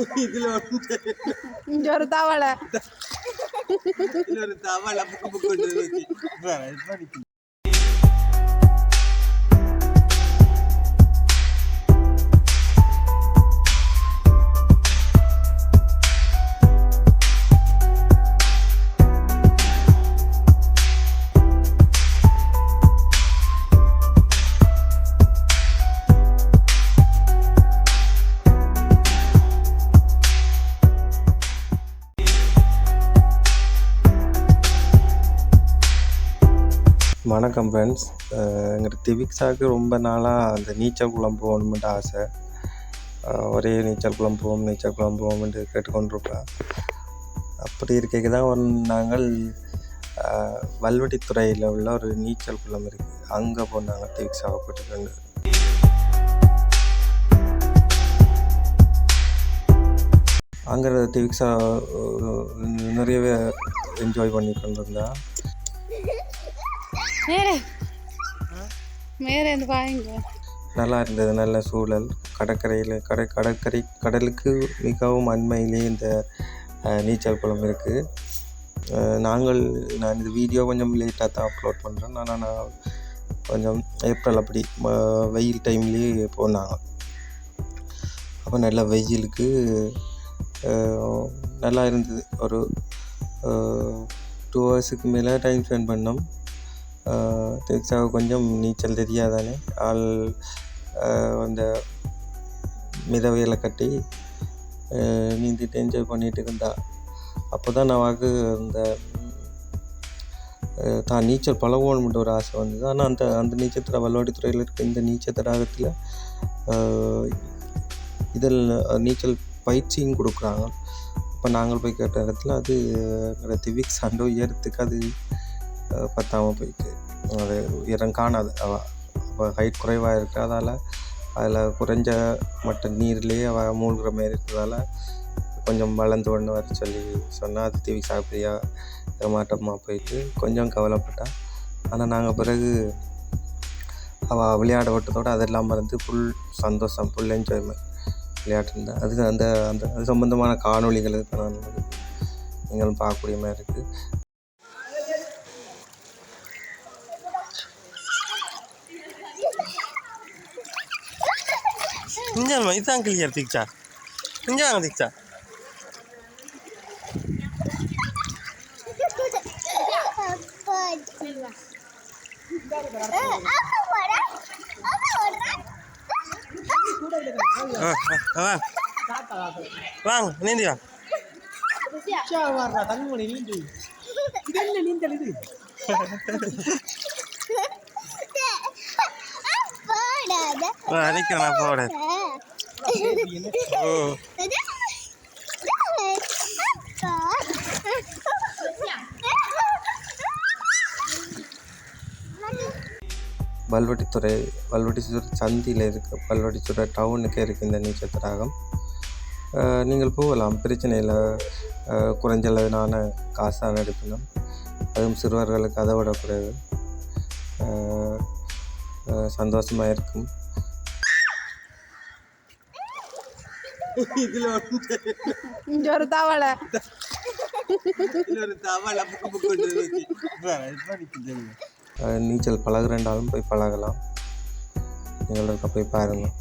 இதுல இங்க ஒரு தவளை ஒரு தவளை புக்கு புக்கு வணக்கம் ஃப்ரெண்ட்ஸ். எங்கள் திவிக்ஸாவுக்கு ரொம்ப நாளாக அந்த நீச்சல் குளம் போகணுமென்ட்டு ஆசை. ஒரே நீச்சல் குளம் போவோம்ன்ட்டு கேட்டுக்கொண்டிருப்பேன். அப்படி இருக்கைக்கு தான் நாங்கள் வல்வெட்டித்துறையில் உள்ள ஒரு நீச்சல் குளம் இருக்குது, அங்கே போனாங்க திவிக்ஸாவை கூட்டிக்கொண்டு. அங்கே திவிக்ஸா நிறையவே என்ஜாய் பண்ணி கொண்டிருந்தா. நல்லா இருந்தது, நல்ல சூழல். கடலுக்கு மிகவும் அண்மையிலேயே இந்த நீச்சல் குளம் இருக்குது. நான் இந்த வீடியோ கொஞ்சம் லேட்டாக தான் அப்லோட் பண்ணுறேன். ஆனால் நான் கொஞ்சம் ஏப்ரல் அப்படி வெயில் டைம்லேயே போனாங்க. அப்போ நல்ல வெயிலுக்கு நல்லா இருந்தது. ஒரு 2 hours மேலே டைம் ஸ்பெண்ட் பண்ணோம். திவிக்ஸாவுக்கு கொஞ்சம் நீச்சல் தெரியாதானே, அந்த மிதவையில் கட்டி நீந்திட்டு என்ஜாய் பண்ணிகிட்டு இருந்தா. அப்போ தான் நான் இந்த தான் நீச்சல் பழகணும்ன்ற ஒரு ஆசை வந்தது. ஆனால் அந்த நீச்சல் வல்வாடித்துறையில் இருக்க இந்த நீச்சல் தடாகத்தில் இதில் நீச்சல் பயிற்சியும் கொடுக்குறாங்க. அப்போ நாங்கள் போய் கேட்ட இடத்துல அது திவிக்ஸாண்டோ உயரத்துக்கு அது பத்தாமல் போயிட்டு, அது உயரம் காணாது. அவள் ஹைட் குறைவாக இருக்கிறதால அதில் குறைஞ்ச மட்ட நீர்லேயே அவள் மூழ்கிற மாரி இருக்கிறதால கொஞ்சம் வளர்ந்து ஒன்று வர சொன்னால் அது திவிக்ஸா அப்படியாக மாட்டமாக போயிட்டு கொஞ்சம் கவலைப்பட்டாள். ஆனால் நாங்கள் பிறகு அவள் விளையாட விட்டதோடு அதெல்லாம் மறந்து ஃபுல் சந்தோஷம், ஃபுல் என்ஜாய்மெண்ட் விளையாட்டு இருந்தால். அது சம்பந்தமான காணொளிகள் நான் நீங்களும் பார்க்கக்கூடிய மாதிரி இருக்குது. இஞ்சாமா இதுதான் கிளியர் திக்சா. இஞ்சாங்க திக்சா. வாங்க நீந்தி வா. அடிக்கிறேன் போட. வல்வெட்டித்துறை சந்தியில் இருக்குது, வல்வெட்டித்துறை டவுனுக்கே இருக்குது இந்த நீச்சல் தடாகம். நீங்கள் போகலாம், பிரச்சனை இல்லை. குறைஞ்சளவிலான காசாக எடுக்கணும். அதுவும் சிறுவர்களுக்கு அதை விட குறைவு. சந்தோஷமாக இருக்கும். இதுல இங்க ஒரு தவளை புக்கு நீச்சல் பழகுறேன்டாலும் போய் பழகலாம். நீங்கள் போய் பாருங்கள்.